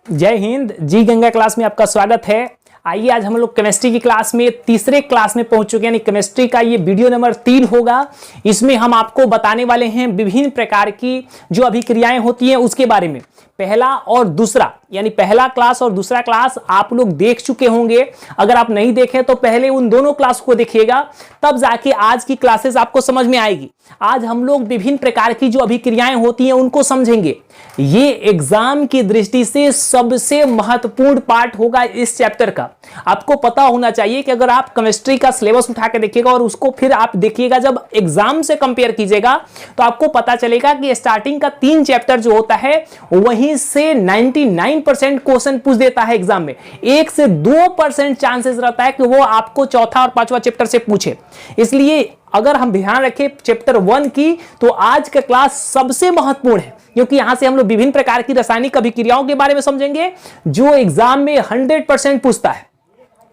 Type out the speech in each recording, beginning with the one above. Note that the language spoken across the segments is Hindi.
जय हिंद। जी गंगा क्लास में आपका स्वागत है। आइए आज हम लोग केमिस्ट्री की क्लास में तीसरे क्लास में पहुंच चुके हैं, यानी केमिस्ट्री का ये वीडियो नंबर 3 होगा। इसमें हम आपको बताने वाले हैं विभिन्न प्रकार की जो अभिक्रियाएं होती हैं उसके बारे में। पहला और दूसरा, यानी पहला क्लास और दूसरा क्लास आप लोग देख चुके होंगे। अगर आप नहीं देखें तो पहले उन दोनों क्लास को देखिएगा, तब जाके आज की क्लासेस आपको समझ में आएगी। आज हम लोग विभिन्न प्रकार की जो अभिक्रियाएं होती हैं उनको समझेंगे। ये एग्जाम की दृष्टि से सबसे महत्वपूर्ण पार्ट होगा इस चैप्टर का। आपको पता होना चाहिए कि अगर आप केमिस्ट्री का सिलेबस उठा के देखिएगा और उसको फिर आप देखिएगा जब एग्जाम से कंपेयर कीजिएगा तो आपको पता चलेगा कि स्टार्टिंग का 3 चैप्टर जो होता है वहीं से 99% क्वेश्चन पूछ देता है एग्जाम में। 1 से 2% चांसेस रहता है कि वो आपको चौथा और 5वां चैप्टर से पूछे। इसलिए अगर हम ध्यान रखें चैप्टर 1 की तो आज का क्लास सबसे महत्वपूर्ण है, क्योंकि यहां से हम लोग विभिन्न प्रकार की रासायनिक अभिक्रियाओं के बारे में समझेंगे जो एग्जाम में 100% पूछता है।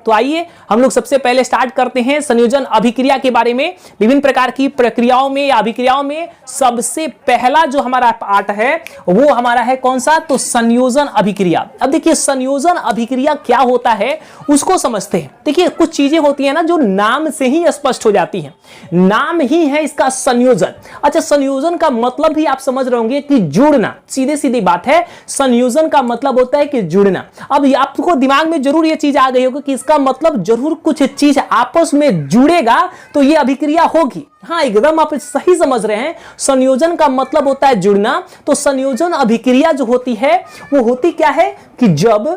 तो आइए हम लोग सबसे पहले स्टार्ट करते हैं संयोजन अभिक्रिया के बारे में। विभिन्न प्रकार की प्रक्रियाओं में या अभिक्रियाओं में सबसे पहला जो हमारा पार्ट है वो हमारा है कौन सा? तो संयोजन अभिक्रिया। अब देखिए संयोजन अभिक्रिया क्या होता है उसको समझते हैं। देखिए कुछ चीजें होती है ना जो नाम से ही स्पष्ट हो जाती हैं। नाम ही है इसका संयोजन। अच्छा, संयोजन का मतलब भी आप समझ रहे होंगे कि जुड़ना। सीधे सीधी बात है, संयोजन का मतलब होता है कि जुड़ना। अब आपको दिमाग में जरूर यह चीज आ गई होगी कि मतलब जरूर कुछ चीज आपस में जुड़ेगा तो यह अभिक्रिया होगी। हाँ, एकदम आप सही समझ रहे हैं। संयोजन का मतलब होता है जुड़ना। तो संयोजन अभिक्रिया जो होती है वो होती क्या है कि जब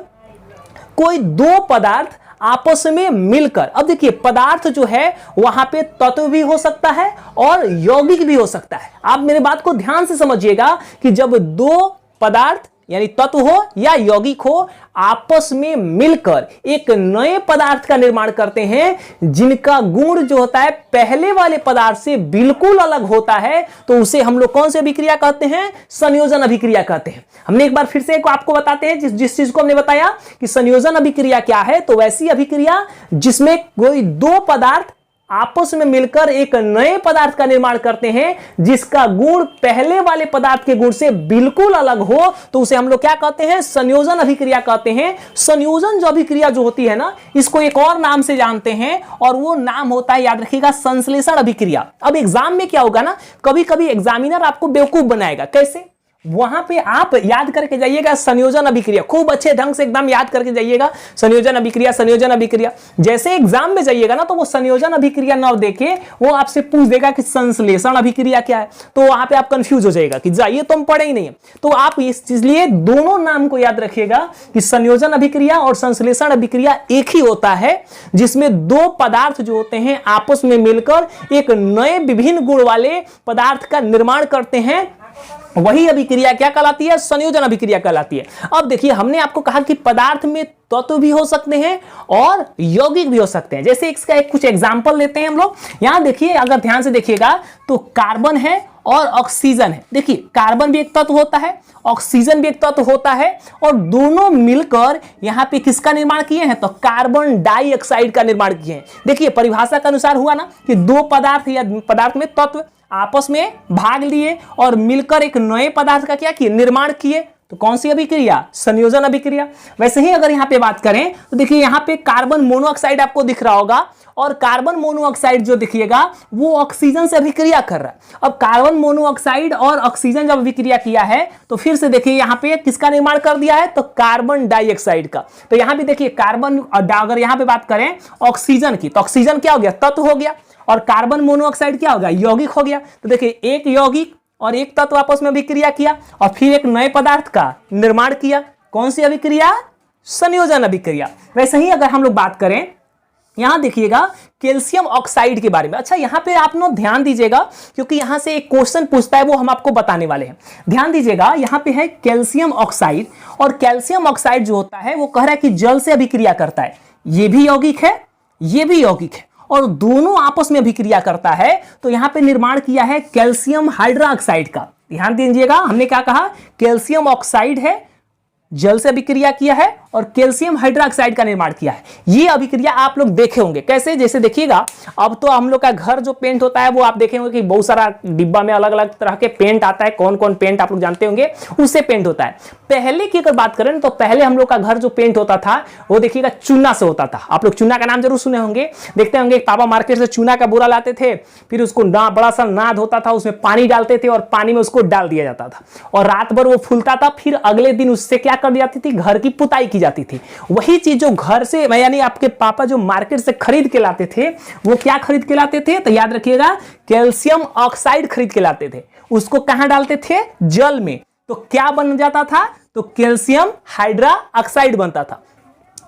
कोई 2 पदार्थ आपस में मिलकर, अब देखिए पदार्थ जो है वहां पे तत्व भी हो सकता है और यौगिक भी हो सकता है। आप मेरे बात को ध्यान से समझिएगा कि जब 2 पदार्थ यानी तत्व हो या यौगिक हो आपस में मिलकर एक नए पदार्थ का निर्माण करते हैं जिनका गुण जो होता है पहले वाले पदार्थ से बिल्कुल अलग होता है, तो उसे हम लोग कौन सी अभिक्रिया कहते हैं? संयोजन अभिक्रिया कहते हैं। हमने एक बार फिर से आपको बताते हैं जिस चीज को हमने बताया कि संयोजन अभिक्रिया क्या है, तो वैसी अभिक्रिया जिसमें कोई 2 पदार्थ आपस में मिलकर एक नए पदार्थ का निर्माण करते हैं जिसका गुण पहले वाले पदार्थ के गुण से बिल्कुल अलग हो, तो उसे हम लोग क्या कहते हैं? संयोजन अभिक्रिया कहते हैं। संयोजन जो अभिक्रिया जो होती है ना, इसको एक और नाम से जानते हैं और वो नाम होता है, याद रखिएगा, संश्लेषण अभिक्रिया। अब एग्जाम में क्या होगा ना, कभी कभी एग्जामिनर आपको बेवकूफ बनाएगा। कैसे? वहां पे आप याद करके जाइएगा संयोजन अभिक्रिया, खूब अच्छे ढंग से एकदम याद करके जाइएगा संयोजन अभिक्रिया, संयोजन अभिक्रिया। जैसे एग्जाम में जाइएगा ना तो वो संयोजन अभिक्रिया ना देखे वो आपसे पूछ देगा कि संश्लेषण अभिक्रिया क्या है, तो वहां पे आप कंफ्यूज हो जाएगा कि जाइए तुम पढ़े ही नहीं। तो आप इसलिए दोनों नाम को याद रखिएगा कि संयोजन अभिक्रिया और संश्लेषण अभिक्रिया एक ही होता है, जिसमें 2 पदार्थ जो होते हैं आपस में मिलकर एक नए विभिन्न गुण वाले पदार्थ का निर्माण करते हैं। वही अभिक्रिया क्या कहलाती है? संयोजन अभिक्रिया कहलाती है। अब देखिए हमने आपको कहा कि पदार्थ में तत्व भी हो सकते हैं और यौगिक भी हो सकते हैं। जैसे इसका कुछ एग्जांपल लेते हैं हम लोग। यहां देखिए, अगर ध्यान से देखिएगा तो कार्बन है और ऑक्सीजन है। देखिए कार्बन भी एक तत्व होता है, ऑक्सीजन भी एक तत्व होता है, और दोनों मिलकर यहां पे किसका निर्माण किए हैं? तो कार्बन डाइऑक्साइड का निर्माण किए हैं। देखिए परिभाषा के अनुसार हुआ ना कि 2 पदार्थ या पदार्थ में तत्व आपस में भाग लिए और मिलकर एक नए पदार्थ का क्या किए? निर्माण किए। तो कौन सी अभिक्रिया? संयोजन अभिक्रिया। वैसे ही अगर यहां पे बात करें तो देखिए यहां पे कार्बन मोनोऑक्साइड आपको दिख रहा होगा, और कार्बन मोनोऑक्साइड जो दिखिएगा वो ऑक्सीजन से अभिक्रिया कर रहा है। अब कार्बन मोनोऑक्साइड और ऑक्सीजन जब अभिक्रिया किया है तो फिर से देखिए यहां पे किसका निर्माण कर दिया है? तो कार्बन डाइऑक्साइड का। तो यहां भी देखिए कार्बन, अगर यहां पे बात करें ऑक्सीजन की, तो ऑक्सीजन क्या हो गया? तत्व हो गया, और कार्बन मोनोऑक्साइड क्या हो गया? यौगिक हो गया। तो देखिए एक यौगिक और एक तत्व आपस में अभिक्रिया किया और फिर एक नए पदार्थ का निर्माण किया। कौन सी अभिक्रिया? संयोजन अभिक्रिया। वैसे ही अगर हम लोग बात करें, यहां देखिएगा कैल्शियम ऑक्साइड के बारे में। अच्छा, यहां पे आप लोग ध्यान दीजिएगा क्योंकि यहां से एक क्वेश्चन पूछता है, वो हम आपको बताने वाले हैं। ध्यान दीजिएगा, यहां पे है कैल्शियम ऑक्साइड, और कैल्शियम ऑक्साइड जो होता है वो कह रहा है कि जल से अभिक्रिया करता है। ये भी यौगिक है, ये भी यौगिक है, और दोनों आपस में अभिक्रिया करता है। तो यहां पे निर्माण किया है कैल्शियम हाइड्रोक्साइड का। ध्यान दीजिएगा, हमने क्या कहा? कैल्शियम ऑक्साइड है, जल से अभिक्रिया किया है, और कैल्शियम हाइड्रोक्साइड का निर्माण किया है। ये अभिक्रिया आप लोग देखे होंगे कैसे, जैसे देखिएगा अब तो हम लोग का घर जो पेंट होता है वो आप देखे होंगे कि बहुत सारा डिब्बा में अलग अलग तरह के पेंट आता है, कौन कौन पेंट आप लोग जानते होंगे, उससे पेंट होता है। पहले की अगर बात करें तो पहले हम लोग का घर जो पेंट होता था वो देखिएगा चूना से होता था। आप लोग चूना का नाम जरूर सुने होंगे, देखते होंगे पापा मार्केट से चूना का बोरा लाते थे, फिर उसको बड़ा सा नाद होता था, उसमें पानी डालते थे और पानी में उसको डाल दिया जाता था और रात भर वो फूलता था। फिर अगले दिन उससे क्या कर दी जाती थी, घर की पुताई की जाती थी। वही चीज जो घर से यानी आपके पापा जो मार्केट से खरीद के लाते थे वो क्या खरीद के लाते थे, तो याद रखिएगा कैल्शियम ऑक्साइड खरीद के लाते थे। उसको कहां डालते थे, जल में, तो क्या बन जाता था, तो कैल्शियम हाइड्रोक्साइड बनता था।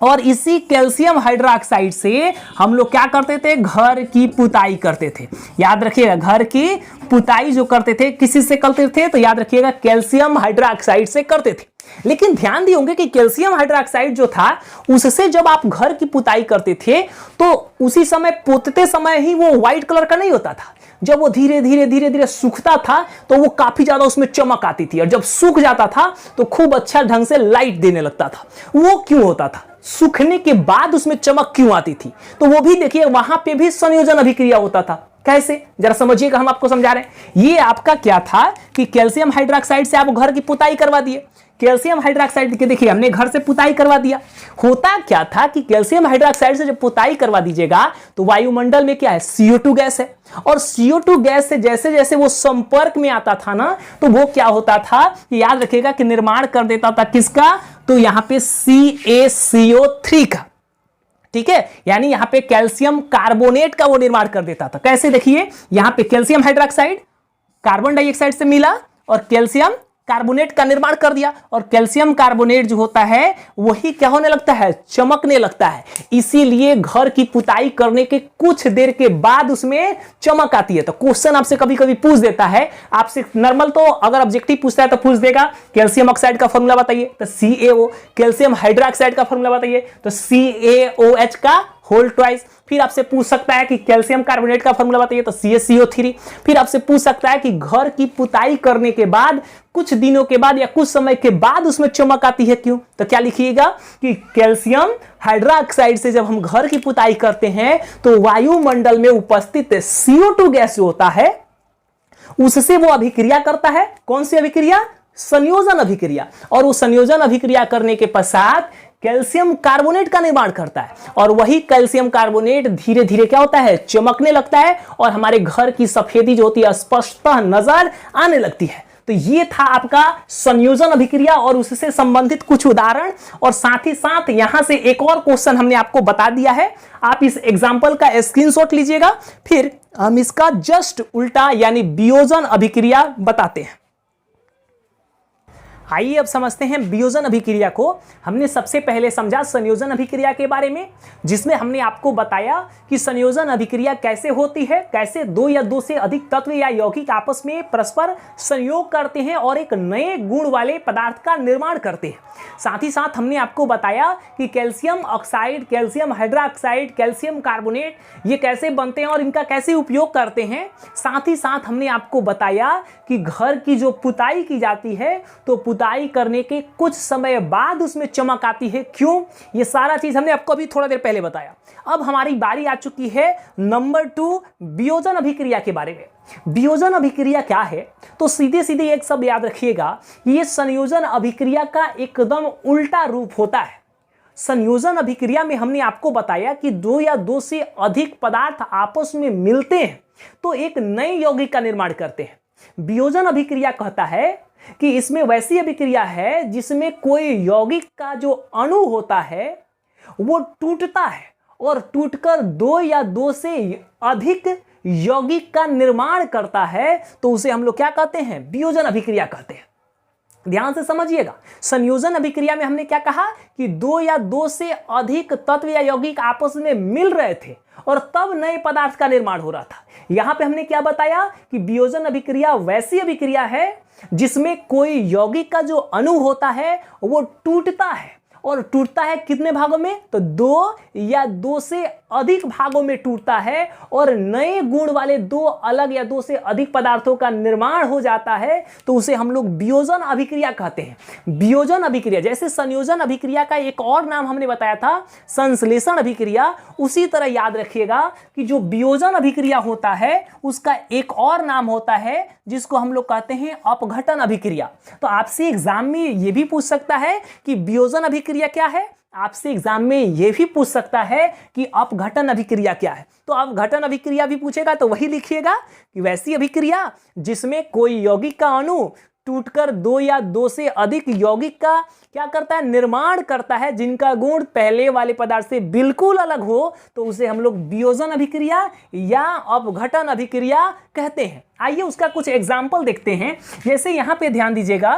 और इसी कैल्शियम हाइड्रोक्साइड से हम लोग क्या करते थे, घर की पुताई करते थे। याद रखिएगा घर की पुताई जो करते थे किसी से करते थे, तो याद रखिएगा कैल्शियम हाइड्रोक्साइड से करते थे। लेकिन ध्यान दिए होंगे कि कैल्शियम हाइड्रोक्साइड जो था उससे जब आप घर की पुताई करते थे तो उसी समय पोतते समय ही वो व्हाइट कलर का नहीं होता था। जब वो धीरे धीरे सूखता था तो वो काफी ज्यादा उसमें चमक आती थी, और जब सूख जाता था तो खूब अच्छा ढंग से लाइट देने लगता था। वो क्यों होता था, सूखने के बाद उसमें चमक क्यों आती थी, तो वो भी देखिए वहां पे भी संयोजन अभिक्रिया होता था। कैसे, जरा समझिएगा, हम आपको समझा रहे हैं। ये आपका क्या था कि कैल्शियम हाइड्रोक्साइड से आप घर की पुताई करवा दिए। कैल्शियम हाइड्रोक्साइड के देखिए हमने घर से पुताई करवा दिया। होता क्या था कि कैल्शियम हाइड्रोक्साइड से जब पुताई करवा दीजिएगा तो वायुमंडल में क्या है, CO2 गैस है, और CO2 गैस से जैसे जैसे वो संपर्क में आता था ना, तो वो क्या होता था कि याद रखिएगा कि निर्माण कर देता था किसका, तो यहां पे CaCO3 का। ठीक है, यानी यहां पे कैल्शियम कार्बोनेट का वो निर्माण कर देता था। कैसे, देखिए यहां पे कैल्शियम हाइड्रोक्साइड कार्बन डाइऑक्साइड से मिला और कैल्शियम कार्बोनेट का निर्माण कर दिया, और कैल्शियम कार्बोनेट जो होता है वही क्या होने लगता है, चमकने लगता है। इसीलिए घर की पुताई करने के कुछ देर के बाद उसमें चमक आती है। तो क्वेश्चन आपसे कभी कभी पूछ देता है, आपसे नॉर्मल तो अगर ऑब्जेक्टिव पूछता है तो पूछ देगा कैल्शियम ऑक्साइड का फॉर्मूला बताइए, तो CaO। कैल्शियम हाइड्रोक्साइड का फॉर्मूला बताइए, तो CaOH का होल ट्वाइस। फिर आपसे पूछ सकता है कि कैल्शियम कार्बोनेट का फॉर्मूला बताइए, तो CaCO3। फिर आपसे पूछ सकता है कि घर की पुताई करने के बाद कुछ दिनों के बाद या कुछ समय के बाद उसमें चमक आती है क्यों, तो क्या लिखिएगा कि कैल्शियम हाइड्रोक्साइड से जब हम घर की पुताई करते हैं तो वायुमंडल में उपस्थित CO2 गैस जो होता है उससे वो अभिक्रिया करता है। कौन सी अभिक्रिया, संयोजन अभिक्रिया। और वो संयोजन अभिक्रिया करने के पश्चात कैल्शियम कार्बोनेट का निर्माण करता है, और वही कैल्शियम कार्बोनेट धीरे धीरे क्या होता है, चमकने लगता है, और हमारे घर की सफेदी जो होती है स्पष्टतः नजर आने लगती है। तो ये था आपका संयोजन अभिक्रिया और उससे संबंधित कुछ उदाहरण, और साथ ही साथ यहां से एक और क्वेश्चन हमने आपको बता दिया है। आप इस एग्जांपल का स्क्रीनशॉट लीजिएगा, फिर हम इसका जस्ट उल्टा यानी वियोजन अभिक्रिया बताते हैं। आइए अब समझते हैं वियोजन अभिक्रिया को। हमने सबसे पहले समझा संयोजन अभिक्रिया के बारे में, जिसमें हमने आपको बताया कि संयोजन अभिक्रिया कैसे होती है, कैसे दो या दो से अधिक तत्व या यौगिक आपस में परस्पर संयोग करते हैं और एक नए गुण वाले पदार्थ का निर्माण करते हैं। साथ ही साथ हमने आपको बताया कि calcium oxide, calcium hydroxide, calcium carbonate ये कैसे बनते हैं और इनका कैसे उपयोग करते हैं। साथ ही साथ हमने आपको बताया कि घर की जो पुताई की जाती है तो पुताई करने के कुछ समय बाद उसमें चमक आती है। क्यों, ये सारा चीज हमने आपको अभी थोड़ा देर पहले बताया। अब हमारी बारी आ चुकी है नंबर 2 वियोजन अभिक्रिया के बारे में। वियोजन अभिक्रिया क्या है, तो सीधे सीधे एक शब्द याद रखिएगा, ये संयोजन अभिक्रिया का एकदम उल्टा रूप होता है। संयोजन अभिक्रिया में हमने आपको बताया कि दो या दो से अधिक पदार्थ आपस में मिलते हैं तो एक नए यौगिक का निर्माण करते हैं। वियोजन अभिक्रिया कहता है कि इसमें वैसी अभिक्रिया है जिसमें कोई यौगिक का जो अणु होता है वो टूटता है और टूटकर दो या दो से अधिक यौगिक का निर्माण करता है, तो उसे हम लोग क्या कहते हैं, वियोजन अभिक्रिया कहते हैं। ध्यान से समझिएगा, संयोजन अभिक्रिया में हमने क्या कहा कि दो या दो से अधिक तत्व या यौगिक आपस में मिल रहे थे और तब नए पदार्थ का निर्माण हो रहा था। यहां पे हमने क्या बताया कि वियोजन अभिक्रिया वैसी अभिक्रिया है जिसमें कोई यौगिक का जो अणु होता है वो टूटता है और टूटता है कितने भागों में, तो 2 या 2 से अधिक भागों में टूटता है और नए गुण वाले 2 अलग या 2 से अधिक पदार्थों का निर्माण हो जाता है, तो उसे हम लोग वियोजन अभिक्रिया कहते हैं। वियोजन अभिक्रिया, जैसे संयोजन अभिक्रिया का एक और नाम हमने बताया था संश्लेषण अभिक्रिया, उसी तरह याद रखिएगा कि जो वियोजन अभिक्रिया होता है उसका एक और नाम होता है जिसको हम लोग कहते हैं अपघटन अभिक्रिया। तो आपसे एग्जाम में यह भी पूछ सकता है कि वियोजन अभिक्रिया क्या है, आपसे एग्जाम में यह भी पूछ सकता है कि अपघटन अभिक्रिया क्या है। तो अपघटन अभिक्रिया भी पूछेगा तो वही लिखिएगा कि वैसी अभिक्रिया जिसमें कोई यौगिक का अणु टूटकर 2 या 2 से अधिक यौगिक का क्या करता है, निर्माण करता है, जिनका गुण पहले वाले पदार्थ से बिल्कुल अलग हो, तो उसे हम लोग वियोजन अभिक्रिया या अपघटन अभिक्रिया कहते हैं। आइए उसका कुछ एग्जाम्पल देखते हैं। जैसे यहां पे ध्यान दीजिएगा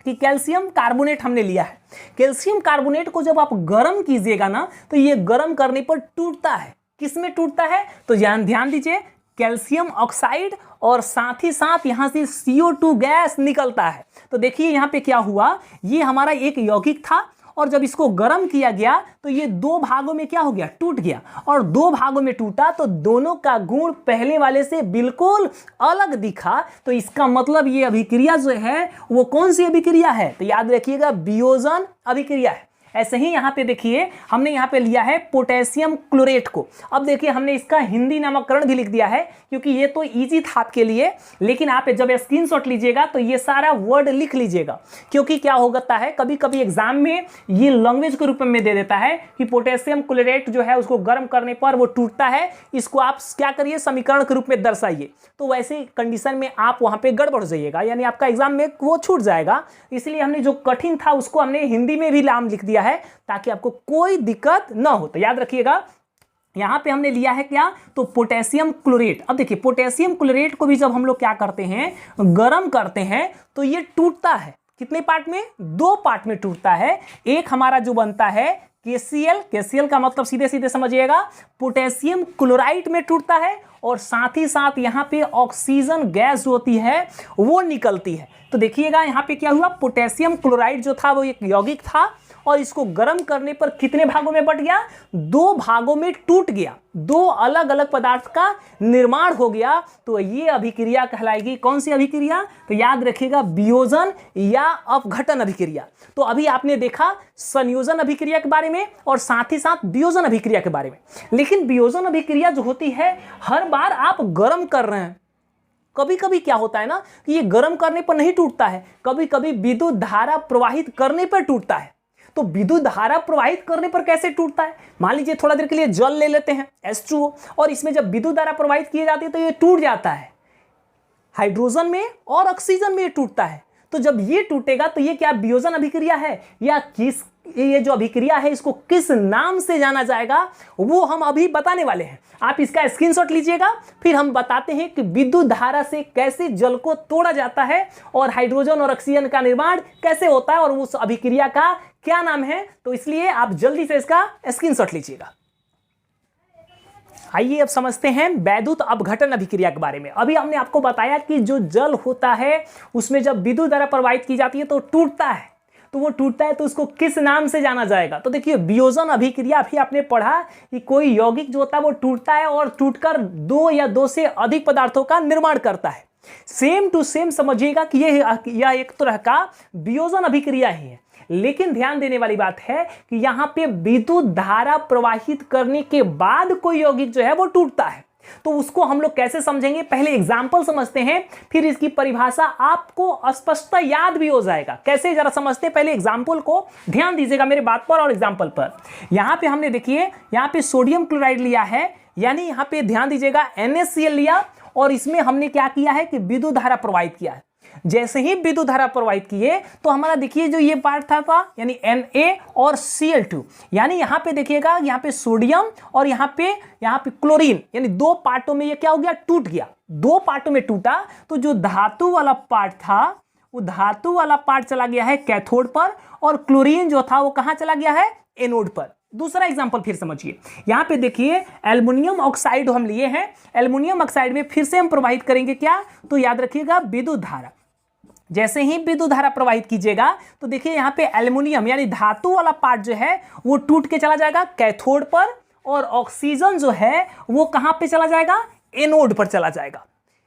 कि कैल्शियम कार्बोनेट हमने लिया है। कैल्शियम कार्बोनेट को जब आप गर्म कीजिएगा ना, तो ये गर्म करने पर टूटता है। किसमें टूटता है, तो ध्यान दीजिए, कैल्शियम ऑक्साइड और साथ ही साथ यहां से CO2 गैस निकलता है। तो देखिए यहां पे क्या हुआ, ये हमारा एक यौगिक था और जब इसको गर्म किया गया तो ये 2 भागों में क्या हो गया, टूट गया। और 2 भागों में टूटा तो दोनों का गुण पहले वाले से बिल्कुल अलग दिखा। तो इसका मतलब ये अभिक्रिया जो है वो कौन सी अभिक्रिया है, तो याद रखिएगा वियोजन अभिक्रिया है। ऐसे ही यहाँ पे देखिए हमने यहाँ पे लिया है पोटेशियम क्लोरेट को। अब देखिए हमने इसका हिंदी नामकरण भी लिख दिया है क्योंकि ये तो इजी था आपके लिए, लेकिन आप जब स्क्रीनशॉट लीजिएगा तो ये सारा वर्ड लिख लीजिएगा, क्योंकि क्या होता है कभी कभी एग्जाम में ये लैंग्वेज के रूप में दे देता है कि पोटेशियम क्लोरेट जो है उसको गर्म करने पर वो टूटता है, इसको आप क्या करिए समीकरण के रूप में दर्शाइए। तो वैसे कंडीशन में आप वहां पे गड़बड़ हो जाइएगा, यानी आपका एग्जाम में वो छूट जाएगा। इसलिए हमने जो कठिन था उसको हमने हिंदी में भी नाम लिख दिया है ताकि आपको कोई दिक्कत ना हो। तो याद रखिएगा यहां पे हमने लिया है क्या, तो पोटेशियम क्लोरेट। अब देखिए पोटेशियम क्लोरेट को भी जब हम लोग क्या करते हैं, गर्म करते हैं, तो ये टूटता है कितने पार्ट में, 2 पार्ट में टूटता है। एक हमारा जो बनता है KCl का मतलब सीधे सीधे समझिएगा पोटेशियम क्लोराइड में टूटता है, और साथ ही साथ यहां पे ऑक्सीजन गैस जो होती है वो निकलती है। तो देखिएगा यहां पे क्या हुआ, पोटेशियम क्लोराइड जो था वो एक यौगिक था और इसको गर्म करने पर कितने भागों में बट गया, 2 भागों में टूट गया, 2 अलग अलग पदार्थ का निर्माण हो गया। तो ये अभिक्रिया कहलाएगी कौन सी अभिक्रिया, तो याद रखिएगा वियोजन या अपघटन अभिक्रिया। तो अभी आपने देखा संयोजन अभिक्रिया के बारे में और साथ ही साथ वियोजन अभिक्रिया के बारे में। लेकिन वियोजन अभिक्रिया जो होती है हर बार आप गर्म कर रहे हैं, कभी कभी क्या होता है ना कि ये गर्म करने पर नहीं टूटता है, कभी कभी विद्युत धारा प्रवाहित करने पर टूटता है। तो विद्युत धारा प्रवाहित करने पर कैसे टूटता है, मान लीजिए थोड़ा देर के लिए जल ले लेते हैं H2O, और इसमें जब विद्युत धारा प्रवाहित की जाती है तो ये टूट जाता है, हाइड्रोजन में और ऑक्सीजन में ये टूटता है। तो जब ये टूटेगा तो ये क्या वियोजन अभिक्रिया है, या किस ये जो अभिक्रिया है इसको किस नाम से जाना जाएगा वो हम अभी बताने वाले हैं। आप इसका स्क्रीनशॉट लीजिएगा, फिर हम बताते हैं कि विद्युत धारा से कैसे जल को तोड़ा जाता है और हाइड्रोजन और ऑक्सीजन का निर्माण कैसे होता है और उस अभिक्रिया का क्या नाम है। तो इसलिए आप जल्दी से इसका स्क्रीनशॉट लीजिएगा। आइए अब समझते हैं वैद्युत अपघटन अभिक्रिया के बारे में। अभी हमने आपको बताया कि जो जल होता है उसमें जब विद्युत धारा प्रवाहित की जाती है तो टूटता है, तो वो टूटता है तो उसको किस नाम से जाना जाएगा। तो देखिए वियोजन अभिक्रिया भी आपने पढ़ा कि कोई यौगिक जो होता है वो टूटता है और टूटकर 2 या 2 से अधिक पदार्थों का निर्माण करता है। सेम टू सेम समझिएगा कि यह एक तरह का वियोजन अभिक्रिया ही है। लेकिन ध्यान देने वाली बात है कि यहां पे विद्युत धारा प्रवाहित करने के बाद कोई यौगिक जो है वो टूटता है। तो उसको हम लोग कैसे समझेंगे, पहले एग्जाम्पल समझते हैं, फिर इसकी परिभाषा आपको स्पष्टता याद भी हो जाएगा। कैसे जरा समझते हैं, पहले एग्जाम्पल को ध्यान दीजिएगा मेरे बात पर और एग्जाम्पल पर। यहां पे हमने देखिए यहां पे सोडियम क्लोराइड लिया है, यानी यहां पे ध्यान दीजिएगा NaCl लिया और इसमें हमने क्या किया है कि विद्युत धारा प्रवाहित किया है। जैसे ही विद्युत धारा प्रवाहित किए तो हमारा देखिए जो ये पार्ट था यानी Na और Cl2, यानी यहां पे देखिएगा यहां पे सोडियम और यहां पे क्लोरीन, यानी 2 पार्टों में ये क्या हो गया, टूट गया। 2 पार्टों में टूटा तो जो धातु वाला पार्ट था वो धातु वाला पार्ट चला गया है कैथोड पर और क्लोरीन जो था वो कहां चला गया है, एनोड पर। दूसरा एग्जांपल फिर समझिए, यहां पे देखिए एल्युमिनियम ऑक्साइड हम लिए हैं, एल्युमिनियम ऑक्साइड में फिर से हम प्रवाहित करेंगे क्या, तो याद रखिएगा विद्युत धारा। जैसे ही विद्युत धारा प्रवाहित कीजिएगा तो देखिए यहाँ पे एल्युमिनियम यानी धातु वाला पार्ट जो है वो टूट के चला जाएगा कैथोड पर, और ऑक्सीजन जो है वो कहां पे चला जाएगा, एनोड पर चला जाएगा।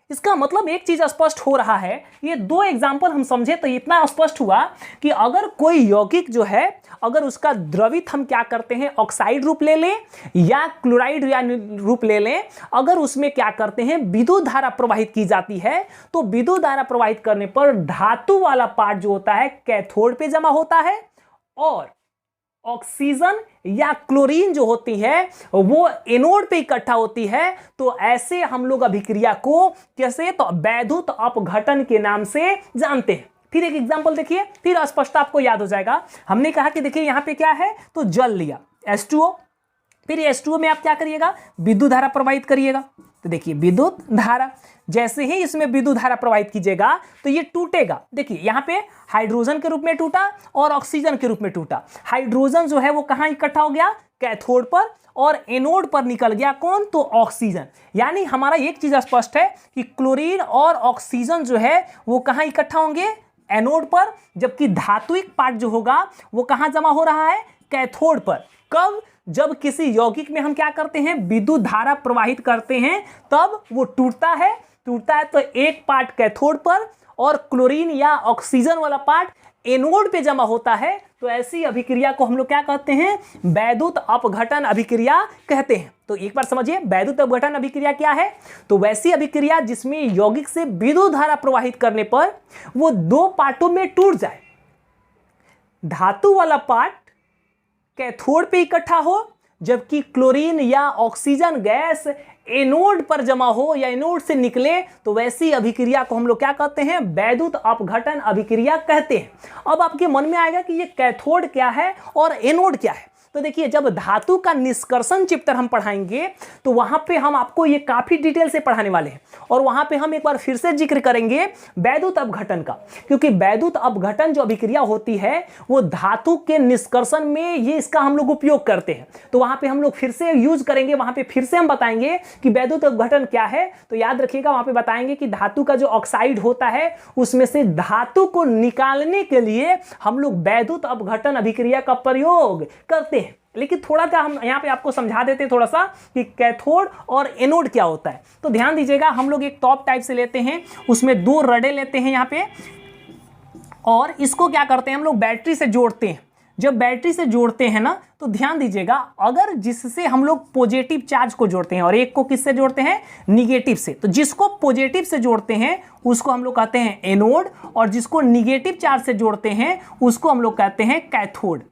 इसका मतलब एक चीज स्पष्ट हो रहा है, ये दो एग्जाम्पल हम समझे तो इतना स्पष्ट हुआ कि अगर कोई यौगिक जो है, अगर उसका द्रवित हम क्या करते हैं ऑक्साइड रूप ले लें या क्लोराइड या रूप ले लें, अगर उसमें क्या करते हैं विद्युत धारा प्रवाहित की जाती है, तो विद्युत धारा प्रवाहित करने पर धातु वाला पार्ट जो होता है कैथोड पे जमा होता है, और ऑक्सीजन या क्लोरीन जो होती है वो एनोड पे इकट्ठा होती है। तो ऐसे हम लोग अभिक्रिया को कैसे, तो वैद्युत अपघटन के नाम से जानते हैं। फिर एक एग्जांपल देखिए, फिर स्पष्ट आपको याद हो जाएगा। हमने कहा कि देखिए यहां पे क्या है, तो जल लिया H2O, फिर H2O में आप क्या करिएगा, विद्युत धारा प्रवाहित करिएगा। तो देखिए विद्युत धारा, जैसे ही इसमें विद्युत धारा प्रवाहित कीजिएगा तो ये टूटेगा। देखिए यहाँ पे हाइड्रोजन के रूप में टूटा और ऑक्सीजन के रूप में टूटा। हाइड्रोजन जो है वो कहाँ इकट्ठा हो गया, कैथोड पर, और एनोड पर निकल गया कौन, तो ऑक्सीजन। यानी हमारा एक चीज स्पष्ट है कि क्लोरीन और ऑक्सीजन जो है वो कहाँ इकट्ठा होंगे, एनोड पर, जबकि धात्विक पार्ट जो होगा वो कहाँ जमा हो रहा है, कैथोड पर। कब, जब किसी यौगिक में हम क्या करते हैं, विद्युत धारा प्रवाहित करते हैं, तब वो टूटता है तो एक पार्ट कैथोड पर और क्लोरीन या ऑक्सीजन वाला पार्ट एनोड पे जमा होता है। तो ऐसी अभिक्रिया को हम लोग क्या कहते हैं, वैद्युत अपघटन अभिक्रिया कहते हैं। तो एक बार समझिए वैद्युत अपघटन अभिक्रिया क्या है, तो वैसी अभिक्रिया जिसमें यौगिक से विद्युत धारा प्रवाहित करने पर वो दो पार्टों में टूट जाए, धातु वाला पार्ट कैथोड पे इकट्ठा हो, जबकि क्लोरीन या ऑक्सीजन गैस एनोड पर जमा हो या एनोड से निकले। तो वैसी अभिक्रिया को हम लोग क्या कहते हैं, वैद्युत अपघटन अभिक्रिया कहते हैं। अब आपके मन में आएगा कि ये कैथोड क्या है और एनोड क्या है। तो देखिए जब धातु का निष्कर्षण चैप्टर हम पढ़ाएंगे तो वहां पे हम आपको ये काफी डिटेल से पढ़ाने वाले हैं, और वहां पे हम एक बार फिर से जिक्र करेंगे वैद्युत अपघटन का, क्योंकि वैद्युत अपघटन जो अभिक्रिया होती है वो धातु के निष्कर्षण में ये इसका हम लोग उपयोग करते हैं। तो वहां पे हम लोग फिर से यूज करेंगे, वहां पे फिर से हम बताएंगे कि वैद्युत अपघटन क्या है। तो याद रखिएगा वहां पे बताएंगे कि धातु का जो ऑक्साइड होता है उसमें से धातु को निकालने के लिए हम लोग वैद्युत अपघटन अभिक्रिया का प्रयोग करते हैं। लेकिन थोड़ा सा हम यहाँ पे आपको समझा देते हैं थोड़ा सा कि कैथोड और एनोड क्या होता है। तो ध्यान दीजिएगा, हम लोग एक टॉप टाइप से लेते हैं, उसमें दो रडे लेते हैं यहाँ पे, और इसको क्या करते हैं हम लोग बैटरी से जोड़ते हैं। जब बैटरी से जोड़ते हैं ना, तो ध्यान दीजिएगा, अगर जिससे हम लोग पॉजिटिव चार्ज को जोड़ते हैं और एक को किससे जोड़ते हैं, निगेटिव से, तो जिसको पॉजिटिव से जोड़ते हैं उसको हम लोग कहते हैं एनोड, और जिसको निगेटिव चार्ज से जोड़ते हैं उसको हम लोग कहते हैं कैथोड।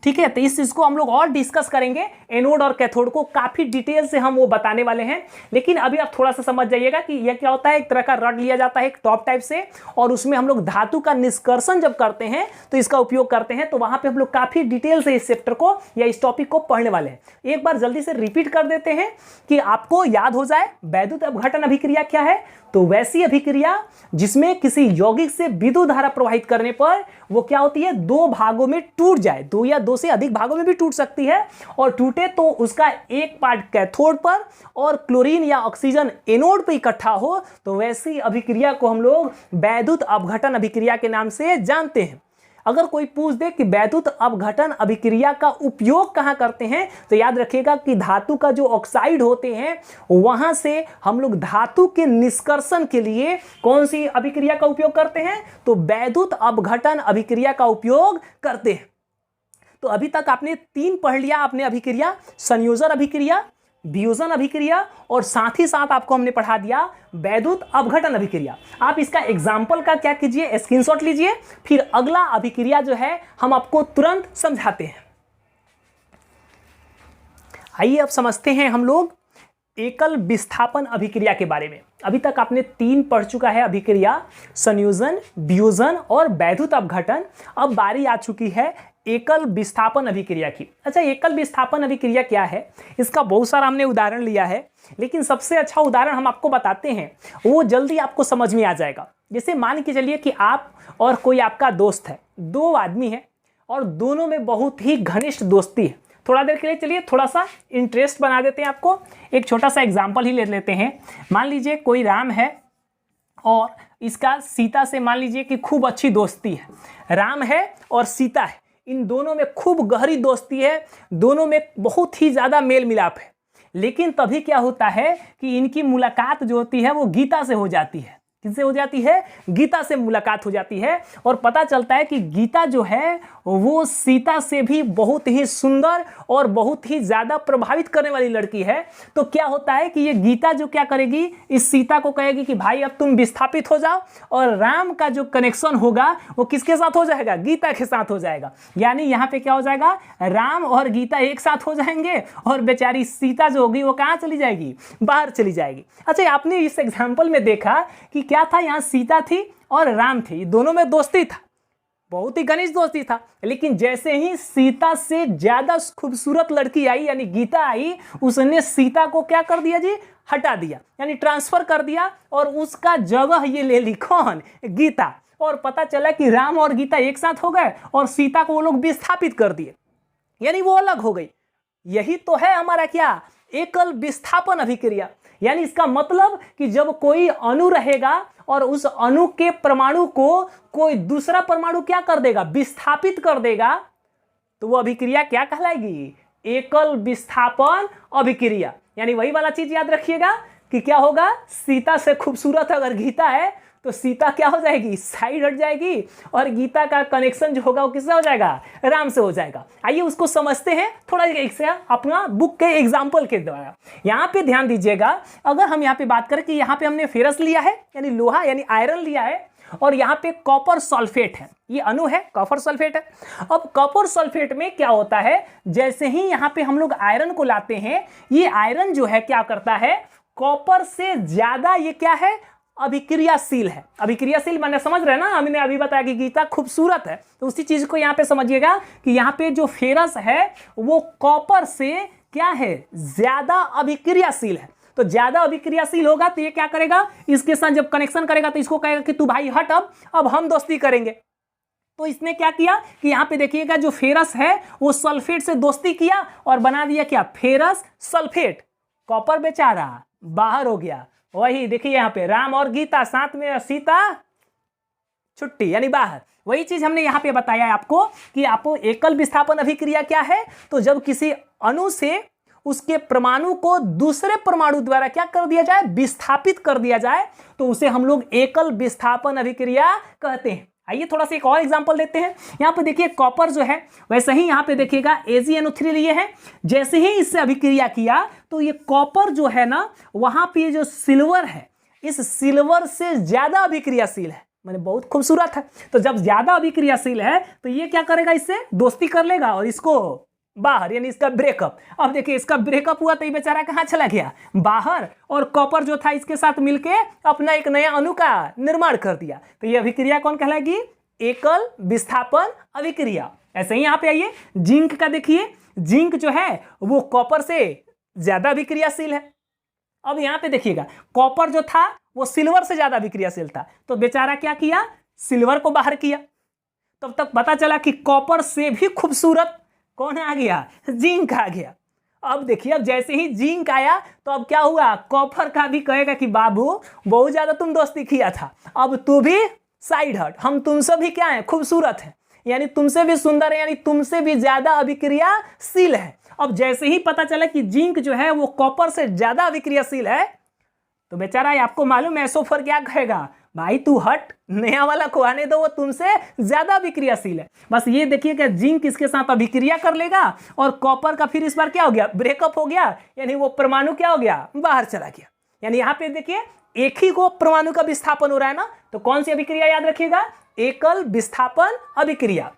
ठीक है, तो इस चीज को हम लोग और डिस्कस करेंगे, एनोड और कैथोड को काफी डिटेल से हम वो बताने वाले हैं। लेकिन अभी आप थोड़ा सा समझ जाइएगा कि यह क्या होता है, एक तरह का रड लिया जाता है एक टॉप टाइप से, और उसमें हम लोग धातु का निष्कर्षण जब करते हैं तो इसका उपयोग करते हैं। तो वहां पे हम लोग काफी डिटेल से इस चैप्टर को या इस टॉपिक को पढ़ने वाले हैं। एक बार जल्दी से रिपीट कर देते हैं कि आपको याद हो जाए वैद्युत अपघटन अभिक्रिया क्या है। तो वैसी अभिक्रिया जिसमें किसी यौगिक से विद्युत धारा प्रवाहित करने पर वो क्या होती है, दो भागों में टूट जाए, दो या दो से अधिक भागों में भी टूट सकती है, और टूटे तो उसका एक पार्ट कैथोड पर और क्लोरीन या ऑक्सीजन एनोड पर इकट्ठा हो। तो वैसी अभिक्रिया को हम लोग वैद्युत अपघटन अभिक्रिया के नाम से जानते हैं। अगर कोई पूछ दे कि वैद्युत अपघटन अभिक्रिया का उपयोग कहां करते हैं, तो याद रखिएगा कि धातु का जो ऑक्साइड होते हैं वहां से हम लोग धातु के निष्कर्षण के लिए कौन सी अभिक्रिया का उपयोग करते हैं, तो वैद्युत अपघटन अभिक्रिया का उपयोग करते हैं। तो अभी तक आपने तीन पढ़ लिया आपने अभिक्रिया, संयोजन अभिक्रिया, वियोजन अभिक्रिया, और साथ ही साथ आपको हमने पढ़ा दिया वैद्युत अपघटन अभिक्रिया। आप इसका एग्जाम्पल का क्या कीजिए, स्क्रीनशॉट लीजिए, फिर अगला अभिक्रिया जो है हम आपको तुरंत समझाते हैं। आइए अब समझते हैं हम लोग एकल विस्थापन अभिक्रिया के बारे में। अभी तक आपने तीन पढ़ चुका है अभिक्रिया, संयोजन, वियोजन और वैद्युत अपघटन। अब बारी आ चुकी है एकल विस्थापन अभिक्रिया की। अच्छा, एकल विस्थापन अभिक्रिया क्या है, इसका बहुत सारा हमने उदाहरण लिया है, लेकिन सबसे अच्छा उदाहरण हम आपको बताते हैं, वो जल्दी आपको समझ में आ जाएगा। जैसे मान के चलिए कि आप और कोई आपका दोस्त है, दो आदमी है और दोनों में बहुत ही घनिष्ठ दोस्ती है। थोड़ा देर के लिए चलिए थोड़ा सा इंटरेस्ट बना देते हैं आपको, एक छोटा सा एग्जाम्पल ही ले लेते हैं। मान लीजिए कोई राम है और इसका सीता से मान लीजिए कि खूब अच्छी दोस्ती है। राम है और सीता है, इन दोनों में खूब गहरी दोस्ती है, दोनों में बहुत ही ज़्यादा मेल मिलाप है। लेकिन तभी क्या होता है कि इनकी मुलाकात जो होती है वो गीता से हो जाती है। किससे हो जाती है? गीता से मुलाकात हो जाती है और पता चलता है कि गीता जो है वो सीता से भी बहुत ही सुंदर और बहुत ही ज़्यादा प्रभावित करने वाली लड़की है। तो क्या होता है कि ये गीता जो क्या करेगी, इस सीता को कहेगी कि भाई अब तुम विस्थापित हो जाओ, और राम का जो कनेक्शन होगा वो किसके साथ हो जाएगा? गीता के साथ हो जाएगा। यानी यहाँ पे क्या हो जाएगा, राम और गीता एक साथ हो जाएंगे और बेचारी सीता जो होगी वो कहाँ चली जाएगी? बाहर चली जाएगी। अच्छा, आपने इस एग्जाम्पल में देखा कि क्या था, यहाँ सीता थी और राम थे, दोनों में दोस्ती था, बहुत ही घनिष्ठ दोस्ती था। लेकिन जैसे ही सीता से ज्यादा खूबसूरत लड़की आई यानी गीता आई, उसने सीता को क्या कर दिया जी? हटा दिया, यानी ट्रांसफर कर दिया, और उसका जगह ये ले ली कौन? गीता। और पता चला कि राम और गीता एक साथ हो गए और सीता को वो लोग विस्थापित कर दिए, यानी वो अलग हो गई। यही तो है हमारा क्या? एकल विस्थापन अभिक्रिया। यानी इसका मतलब कि जब कोई अणु रहेगा और उस अणु के परमाणु को कोई दूसरा परमाणु क्या कर देगा? विस्थापित कर देगा, तो वो अभिक्रिया क्या कहलाएगी? एकल विस्थापन अभिक्रिया। यानी वही वाला चीज याद रखिएगा कि क्या होगा, सीता से खूबसूरत अगर गीता है तो सीता क्या हो जाएगी? साइड हट जाएगी, और गीता का कनेक्शन जो होगा वो किससे हो जाएगा? राम से हो जाएगा। आइए उसको समझते हैं थोड़ा अपना बुक के एग्जाम्पल के द्वारा। यहाँ पे ध्यान दीजिएगा, अगर हम यहाँ पे बात करें कि यहाँ पे हमने फेरस लिया है यानी लोहा यानी आयरन लिया है, और यहाँ पे कॉपर सल्फेट है, ये अणु है, कॉपर सल्फेट है। अब कॉपर सल्फेट में क्या होता है, जैसे ही यहाँ पे हम लोग आयरन को लाते हैं, ये आयरन जो है क्या करता है? कॉपर से ज्यादा ये क्या है? अभिक्रियाशील है। अभिक्रियाशील मैंने समझ रहे हैं ना, हमने अभी बताया कि गीता खूबसूरत है, तो उसी चीज को यहाँ पे समझिएगा कि यहाँ पे जो फेरस है वो कॉपर से क्या है? ज्यादा अभिक्रियाशील है। तो ज्यादा अभिक्रियाशील होगा तो ये क्या करेगा? इसके साथ जब कनेक्शन करेगा तो इसको कहेगा कि तू भाई हट, अब हम दोस्ती करेंगे। तो इसने क्या किया कि यहाँ पे देखिएगा जो फेरस है वो सल्फेट से दोस्ती किया और बना दिया क्या? Ferrous sulphate. कॉपर बेचारा बाहर हो गया। वही देखिए यहाँ पे राम और गीता साथ में, सीता छुट्टी यानी बाहर। वही चीज हमने यहाँ पे बताया है आपको कि आपको एकल विस्थापन अभिक्रिया क्या है, तो जब किसी अणु से उसके परमाणु को दूसरे परमाणु द्वारा क्या कर दिया जाए? विस्थापित कर दिया जाए, तो उसे हम लोग एकल विस्थापन अभिक्रिया कहते हैं। आइए थोड़ा सा एक और एग्जांपल देते हैं। यहाँ पे देखिए कॉपर जो है, वैसे ही यहाँ पे देखिएगा AgNO3 लिए है, जैसे ही इससे अभिक्रिया किया तो ये कॉपर जो है ना, वहां पे जो सिल्वर है, इस सिल्वर से ज्यादा अभिक्रियाशील है, मैंने बहुत खूबसूरत है। तो जब ज्यादा अभिक्रियाशील है तो ये क्या करेगा? इससे दोस्ती कर लेगा और इसको बाहर, यानी इसका ब्रेकअप। अब देखिए इसका ब्रेकअप हुआ तो ये बेचारा कहाँ चला गया? बाहर। और कॉपर जो था इसके साथ मिलके अपना एक नया अणु का निर्माण कर दिया। तो ये अभिक्रिया कौन कहलाएगी? एकल विस्थापन अभिक्रिया। ऐसे ही यहाँ पे आइए जिंक का देखिए, जिंक जो है वो कॉपर से ज्यादा अभिक्रियाशील है। अब यहाँ पे देखिएगा कॉपर जो था वो सिल्वर से ज्यादा अभिक्रियाशील था, तो बेचारा क्या किया? सिल्वर को बाहर किया। तब तक पता चला कि कॉपर से भी खूबसूरत कौन आ गया? जिंक आ गया। अब देखिए, अब जैसे ही जिंक आया तो अब क्या हुआ? कॉपर का भी कहेगा कि बाबू बहुत ज्यादा तुम दोस्ती किया था, अब तू भी साइड हट, हम तुमसे भी क्या है? खूबसूरत है, यानी तुमसे भी सुंदर है, यानी तुमसे भी ज्यादा अभिक्रियाशील है। अब जैसे ही पता चला कि जिंक जो है वो कॉपर से ज्यादा अभिक्रियाशील है, तो बेचारा आपको मालूम है एसोफर क्या कहेगा? भाई तू हट, नया वाला को आने दो, वो तुमसे ज्यादा अभिक्रियाशील है। बस ये देखिए कि जिंक इसके साथ अभिक्रिया कर लेगा और कॉपर का फिर इस बार क्या हो गया? ब्रेकअप हो गया, यानी वो परमाणु क्या हो गया? बाहर चला गया। यानी यहाँ पे देखिए एक ही को परमाणु का विस्थापन हो रहा है ना, तो कौन सी अभिक्रिया याद रखिएगा? एकल विस्थापन अभिक्रिया।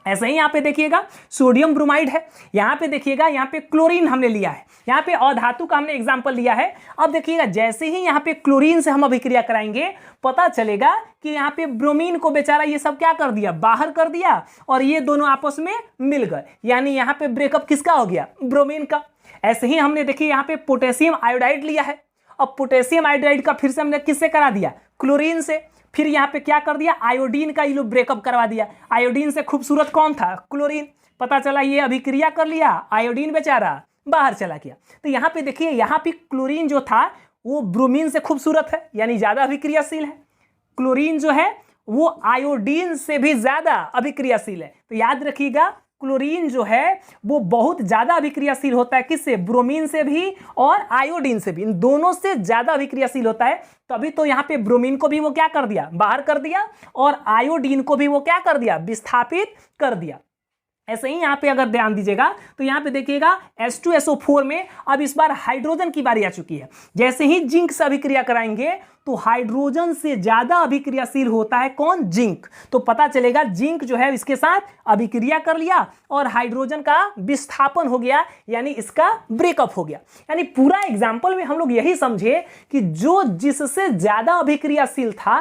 ऐसे ही यहाँ पे देखिएगा सोडियम ब्रोमाइड है, यहाँ पे देखिएगा यहाँ पे क्लोरीन हमने लिया है, यहाँ पे अधातु का हमने एग्जांपल लिया है। अब देखिएगा जैसे ही यहाँ पे क्लोरीन से हम अभिक्रिया कराएंगे, पता चलेगा कि यहाँ पे ब्रोमीन को बेचारा ये सब क्या कर दिया? बाहर कर दिया, और ये दोनों आपस में मिल गए, यानी यहाँ पे ब्रेकअप किसका हो गया? ब्रोमीन का। ऐसे ही हमने देखिए यहाँ पे पोटेशियम आयोडाइड लिया है, अब पोटेशियम आयोडाइड का फिर से हमने किससे करा दिया? क्लोरीन से। फिर यहाँ पे क्या कर दिया? आयोडीन का ये लोग ब्रेकअप करवा दिया। आयोडीन से खूबसूरत कौन था? क्लोरीन। पता चला ये अभिक्रिया कर लिया, आयोडीन बेचारा बाहर चला गया। तो यहाँ पे देखिए यहाँ पे क्लोरीन जो था वो ब्रोमीन से खूबसूरत है, यानी ज्यादा अभिक्रियाशील है। क्लोरीन जो है वो आयोडीन से भी ज्यादा अभिक्रियाशील है। तो याद रखिएगा, क्लोरीन जो है वो बहुत ज्यादा अभिक्रियाशील होता है, किससे? ब्रोमीन से भी और आयोडीन से भी, इन दोनों से ज्यादा अभिक्रियाशील होता है। तभी तो यहाँ पे ब्रोमीन को भी वो क्या कर दिया? बाहर कर दिया, और आयोडीन को भी वो क्या कर दिया? विस्थापित कर दिया। ऐसे ही यहां पे अगर ध्यान दीजिएगा तो यहां पे देखिएगा H2SO4 में अब इस बार हाइड्रोजन की बारी आ चुकी है। जैसे ही जिंक से अभिक्रिया कराएंगे तो हाइड्रोजन से ज्यादा अभिक्रियाशील होता है कौन? जिंक। तो पता चलेगा जिंक जो है इसके साथ अभिक्रिया कर लिया और हाइड्रोजन का विस्थापन हो गया, यानी इसका ब्रेकअप हो गया। यानी पूरा एग्जाम्पल में हम लोग यही समझे कि जो जिससे ज्यादा अभिक्रियाशील था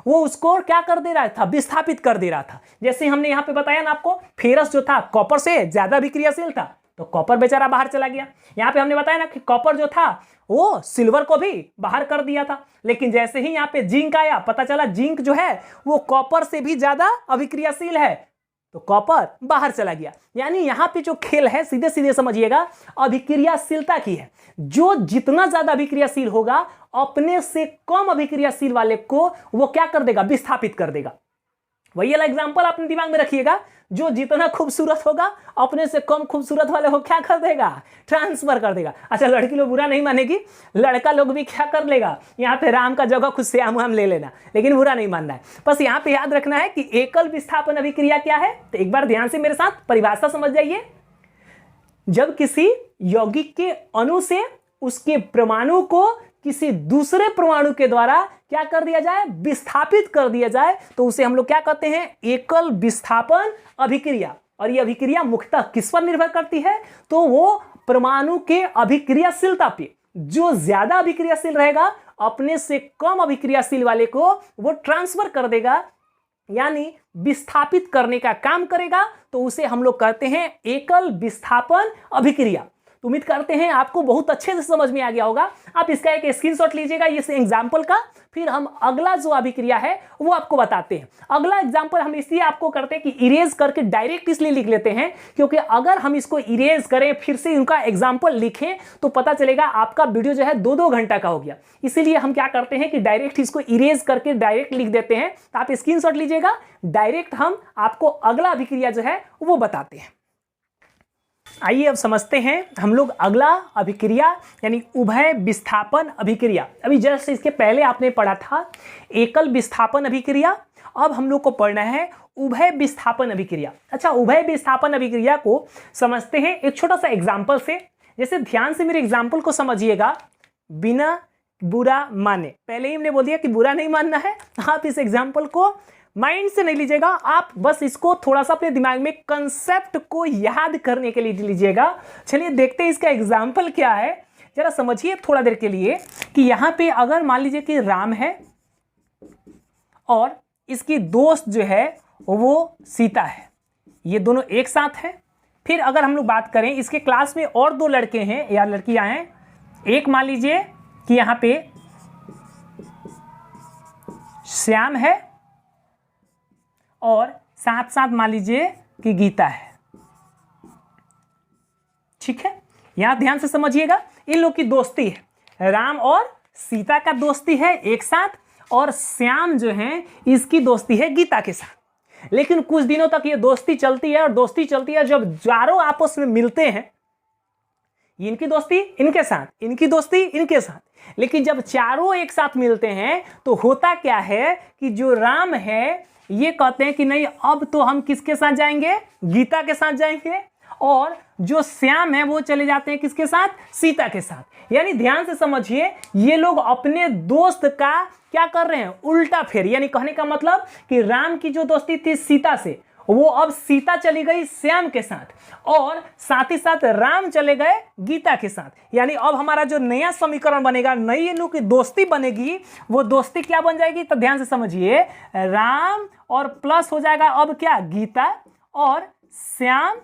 वो उसको क्या कर दे रहा था? विस्थापित कर दे रहा था। जैसे हमने यहां पे बताया ना आपको, फेरस जो था कॉपर से ज्यादा अभिक्रियाशील था, तो कॉपर बेचारा बाहर चला गया। यहां पे हमने बताया ना कि कॉपर जो था वो सिल्वर को भी बाहर कर दिया था, लेकिन जैसे ही यहां पे जिंक आया, पता चला जिंक जो है वो कॉपर से भी ज्यादा अभिक्रियाशील है, तो कॉपर बाहर चला गया। यानी यहां पे जो खेल है सीधे सीधे समझिएगा अभिक्रियाशीलता की है। जो जितना ज्यादा अभिक्रियाशील होगा अपने से कम अभिक्रियाशील वाले को वो क्या कर देगा? विस्थापित कर देगा। वही वाला एग्जांपल अपने दिमाग में रखिएगा, जो जितना खूबसूरत होगा अपने से कम खूबसूरत वाले को क्या कर देगा? ट्रांसफर कर देगा। अच्छा, लड़की लोग बुरा नहीं मानेगी, लड़का लोग भी क्या कर लेगा? यहाँ पे राम का जगह खुद श्याम वाम ले लेना, लेकिन बुरा नहीं मानना है। बस यहाँ पे याद रखना है कि एकल विस्थापन अभिक्रिया क्या है। तो एक बार ध्यान से मेरे साथ परिभाषा समझ जाइए। जब किसी यौगिक के अणु से उसके परमाणु को किसी दूसरे परमाणु के द्वारा क्या कर दिया जाए? विस्थापित कर दिया जाए, तो उसे हम लोग क्या कहते हैं? एकल विस्थापन अभिक्रिया। और यह अभिक्रिया मुख्यतः किस पर निर्भर करती है? तो वो परमाणु के अभिक्रियाशीलता पे। जो ज्यादा अभिक्रियाशील रहेगा अपने से कम अभिक्रियाशील वाले को वो ट्रांसफर कर देगा, यानी विस्थापित करने का काम करेगा, तो उसे हम लोग कहते हैं एकल विस्थापन अभिक्रिया। तो उम्मीद करते हैं आपको बहुत अच्छे से समझ में आ गया होगा। आप इसका एक स्क्रीनशॉट लीजिएगा इस एग्जाम्पल का, फिर हम अगला जो अभिक्रिया है वो आपको बताते हैं। अगला एग्जाम्पल हम इसलिए आपको करते हैं कि इरेज करके डायरेक्ट इसलिए लिख लेते हैं क्योंकि अगर हम इसको इरेज करें फिर से इनका एग्जाम्पल लिखें तो पता चलेगा आपका वीडियो जो है 2-2 घंटा का हो गया। इसीलिए हम क्या करते हैं कि डायरेक्ट इसको इरेज करके डायरेक्ट लिख देते हैं। तो आप स्क्रीनशॉट लीजिएगा, डायरेक्ट हम आपको अगला अभिक्रिया जो है वो बताते हैं। आइए अब समझते हैं हम लोग अगला अभिक्रिया यानी उभय विस्थापन अभिक्रिया। अभी जस्ट इसके पहले आपने पढ़ा था एकल विस्थापन अभिक्रिया, अब हम लोग को पढ़ना है उभय विस्थापन अभिक्रिया। अच्छा, उभय विस्थापन अभिक्रिया को समझते हैं एक छोटा सा एग्जाम्पल से। जैसे ध्यान से मेरे एग्जाम्पल को समझिएगा बिना बुरा माने। पहले ही हमने बोल दिया कि बुरा नहीं मानना है। आप इस एग्जाम्पल को माइंड से नहीं लीजिएगा, आप बस इसको थोड़ा सा अपने दिमाग में कंसेप्ट को याद करने के लिए लीजिएगा। चलिए देखते हैं इसका एग्जाम्पल क्या है, जरा समझिए थोड़ा देर के लिए कि यहां पे अगर मान लीजिए कि राम है और इसकी दोस्त जो है वो सीता है, ये दोनों एक साथ हैं। फिर अगर हम लोग बात करें इसके क्लास में और 2 लड़के हैं या लड़कियां हैं, एक मान लीजिए कि यहां पे श्याम है और साथ साथ मान लीजिए कि गीता है। ठीक है, यहां ध्यान से समझिएगा, इन लोग की दोस्ती है, राम और सीता का दोस्ती है एक साथ, और श्याम जो है इसकी दोस्ती है गीता के साथ। लेकिन कुछ दिनों तक ये दोस्ती चलती है और दोस्ती चलती है, जब चारों आपस में मिलते हैं, इनकी दोस्ती इनके साथ, इनकी दोस्ती इनके साथ, लेकिन जब चारों एक साथ मिलते हैं तो होता क्या है कि जो राम है ये कहते हैं कि नहीं, अब तो हम किसके साथ जाएंगे? गीता के साथ जाएंगे। और जो श्याम है वो चले जाते हैं किसके साथ? सीता के साथ। यानी ध्यान से समझिए, ये लोग अपने दोस्त का क्या कर रहे हैं? उल्टा फेर। यानी कहने का मतलब कि राम की जो दोस्ती थी सीता से, वो अब सीता चली गई श्याम के साथ, और साथ ही साथ राम चले गए गीता के साथ। यानी अब हमारा जो नया समीकरण बनेगा, नई इन लोग की दोस्ती बनेगी, वो दोस्ती क्या बन जाएगी? तो ध्यान से समझिए, राम और प्लस हो जाएगा अब क्या? गीता, और श्याम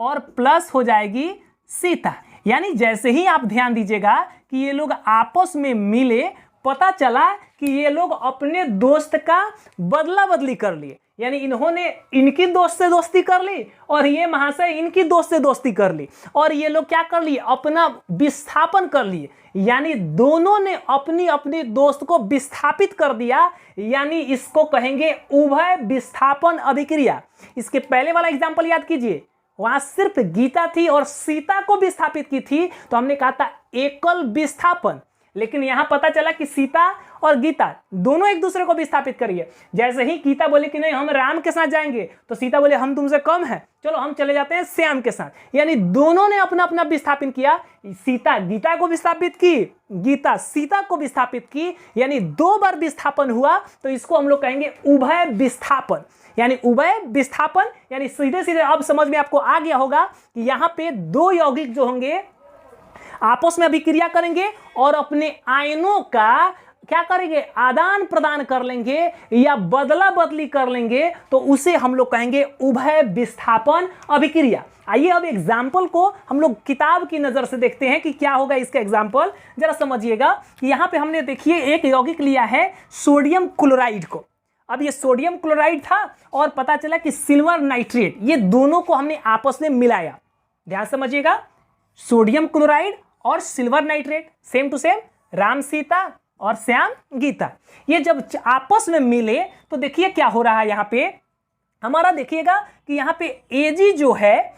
और प्लस हो जाएगी सीता। यानी जैसे ही आप ध्यान दीजिएगा कि ये लोग आपस में मिले, पता चला कि ये लोग अपने दोस्त का बदला बदली कर लिए, यानी इन्होंने इनकी दोस्त से दोस्ती कर ली और ये महाशय इनकी दोस्त से दोस्ती कर ली, और ये लोग क्या कर लिए, अपना विस्थापन कर लिए, यानी दोनों ने अपनी अपनी दोस्त को विस्थापित कर दिया, यानी इसको कहेंगे उभय विस्थापन अभिक्रिया। इसके पहले वाला एग्जांपल याद कीजिए, वहां सिर्फ गीता थी और सीता को विस्थापित की थी, तो हमने कहा था एकल विस्थापन, लेकिन यहां पता चला कि सीता और गीता दोनों एक दूसरे को विस्थापित करिए। जैसे ही गीता बोले कि नहीं हम राम के साथ जाएंगे, तो सीता बोले हम तुमसे कम हैं, चलो हम चले जाते हैं श्याम के साथ, यानी दोनों ने अपना अपना विस्थापित किया। सीता गीता को विस्थापित की, गीता सीता को विस्थापित की, यानी 2 बार विस्थापन हुआ, तो इसको हम लोग कहेंगे उभय विस्थापन। यानी उभय विस्थापन, यानी सीधे सीधे अब समझ में आपको आ गया होगा कि यहां पे 2 यौगिक जो होंगे आपस में अभिक्रिया करेंगे और अपने आयनों का क्या करेंगे, आदान प्रदान कर लेंगे या बदला बदली कर लेंगे, तो उसे हम लोग कहेंगे उभय विस्थापन अभिक्रिया। आइए अब एग्जाम्पल को हम लोग किताब की नजर से देखते हैं कि क्या होगा इसका एग्जाम्पल। जरा समझिएगा कि यहां पे हमने देखिए एक यौगिक लिया है सोडियम क्लोराइड को। अब ये सोडियम क्लोराइड था और पता चला कि सिल्वर नाइट्रेट, ये दोनों को हमने आपस में मिलाया। ध्यान समझिएगा, सोडियम क्लोराइड और silver nitrate same to same, Ram Sita और श्याम गीता, ये जब आपस में मिले तो देखिए क्या हो रहा है। यहां पे हमारा देखिएगा कि यहां पे Ag जो है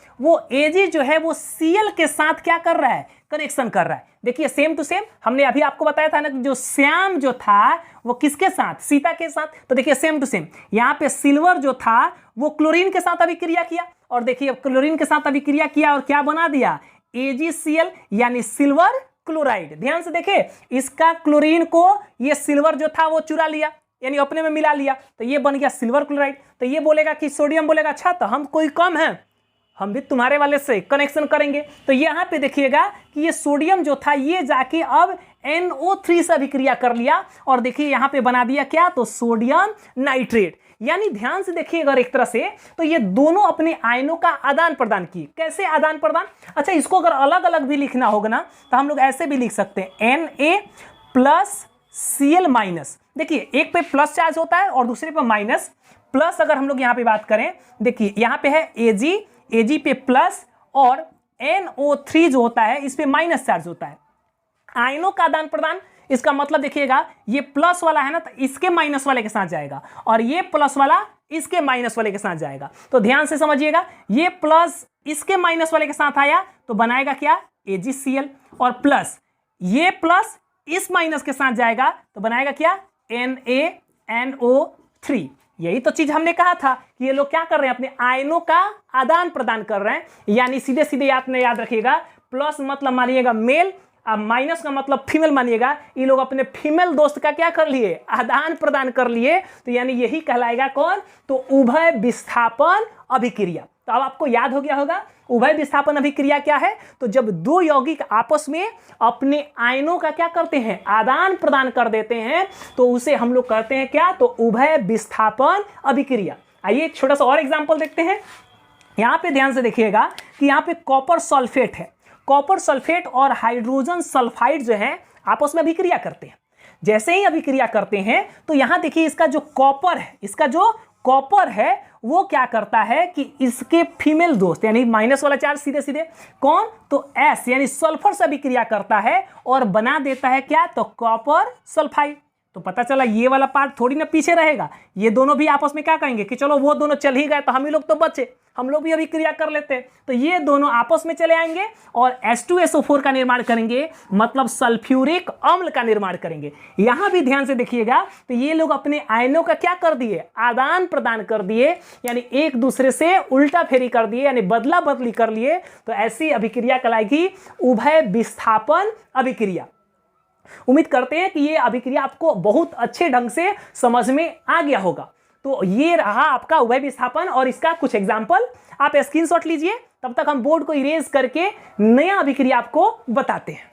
वो Cl के साथ क्या कर रहा है, कनेक्शन कर रहा है। देखिए सेम टू सेम, हमने अभी आपको बताया था ना कि जो श्याम जो था वो किसके साथ, सीता के साथ, तो देखिए सेम टू सेम यहां पे सिल्वर जो था वो क्लोरीन के साथ अभिक्रिया किया, और देखिए क्लोरीन के साथ अभिक्रिया किया और क्या बना दिया, AgCl यानी सिल्वर क्लोराइड। ध्यान से देखें, इसका क्लोरीन को ये सिल्वर जो था वो चुरा लिया, यानी अपने में मिला लिया, तो ये बन गया सिल्वर क्लोराइड। तो ये बोलेगा कि सोडियम बोलेगा अच्छा तो हम कोई कम है, हम भी तुम्हारे वाले से कनेक्शन करेंगे। तो यहाँ पे देखिएगा कि ये सोडियम जो था ये जाके अब NO3 से अभिक्रिया कर लिया, और देखिए यहाँ पे बना दिया क्या, तो सोडियम नाइट्रेट। यानी ध्यान से देखिए अगर एक तरह से, तो ये दोनों अपने आयनों का आदान प्रदान किए। कैसे आदान प्रदान, अच्छा इसको अगर अलग अलग भी लिखना होगा ना तो हम लोग ऐसे भी लिख सकते हैं, Na प्लस Cl माइनस। देखिए एक पे प्लस चार्ज होता है और दूसरे पे माइनस। प्लस अगर हम लोग यहाँ पे बात करें, देखिए यहाँ पे है Ag पे प्लस और NO3 जो होता है इस पे माइनस चार्ज होता है। आयनों का आदान प्रदान, इसका मतलब देखिएगा ये प्लस वाला है ना तो इसके माइनस वाले के साथ जाएगा, और ये प्लस वाला इसके माइनस वाले के साथ जाएगा। तो ध्यान से समझिएगा, ये प्लस इसके माइनस वाले के साथ आया तो बनाएगा क्या, AgCl, और प्लस ये प्लस इस माइनस के साथ जाएगा तो बनाएगा क्या, NaNO3। यही तो चीज हमने कहा था कि ये लोग क्या कर रहे हैं, अपने आयनों का आदान प्रदान कर रहे हैं। यानी सीधे सीधे याद रखिएगा, प्लस मतलब मानिएगा मेल, अब माइनस का मतलब फीमेल मानिएगा। ये लोग अपने फीमेल दोस्त का क्या कर लिए, आदान प्रदान कर लिए, तो यानी यही कहलाएगा कौन, तो उभय विस्थापन अभिक्रिया। तो अब आपको याद हो गया होगा उभय विस्थापन अभिक्रिया क्या है। तो जब 2 यौगिक आपस में अपने आयनों का क्या करते हैं, आदान प्रदान कर देते हैं, तो उसे हम लोग कहते हैं क्या, तो उभय विस्थापन अभिक्रिया। आइए एक छोटा सा और एग्जांपल देखते हैं। यहां पे ध्यान से देखिएगा कि यहां पे कॉपर सल्फेट है, कॉपर सल्फेट और हाइड्रोजन सल्फाइड जो है आपस में अभिक्रिया करते हैं। जैसे ही अभिक्रिया करते हैं तो यहां देखिए इसका जो कॉपर है वो क्या करता है कि इसके फीमेल दोस्त यानी माइनस वाला चार्ज सीधे सीधे कौन, तो S यानी सल्फर से अभिक्रिया करता है और बना देता है क्या, तो कॉपर सल्फाइड। तो पता चला ये वाला पार्ट थोड़ी ना पीछे रहेगा, ये दोनों भी आपस में क्या कहेंगे कि चलो वो दोनों चल ही गए तो हम ही लोग तो बचे, हम लोग भी अभिक्रिया कर लेते हैं। तो ये दोनों आपस में चले आएंगे और H2SO4 का निर्माण करेंगे, मतलब सल्फ्यूरिक अम्ल का निर्माण करेंगे। यहां भी ध्यान से देखिएगा, तो ये लोग अपने आयनों का क्या कर दिए, आदान प्रदान कर दिए, यानी एक दूसरे से उल्टा फेरी कर दिए, यानी बदला बदली कर लिए। तो ऐसी अभिक्रिया कहलाएगी उभय विस्थापन अभिक्रिया। उम्मीद करते हैं कि ये अभिक्रिया आपको बहुत अच्छे ढंग से समझ में आ गया होगा। तो ये रहा आपका उभय विस्थापन और इसका कुछ एग्जाम्पल आप स्क्रीनशॉट लीजिए, तब तक हम बोर्ड को इरेज करके नया अभिक्रिया आपको बताते हैं।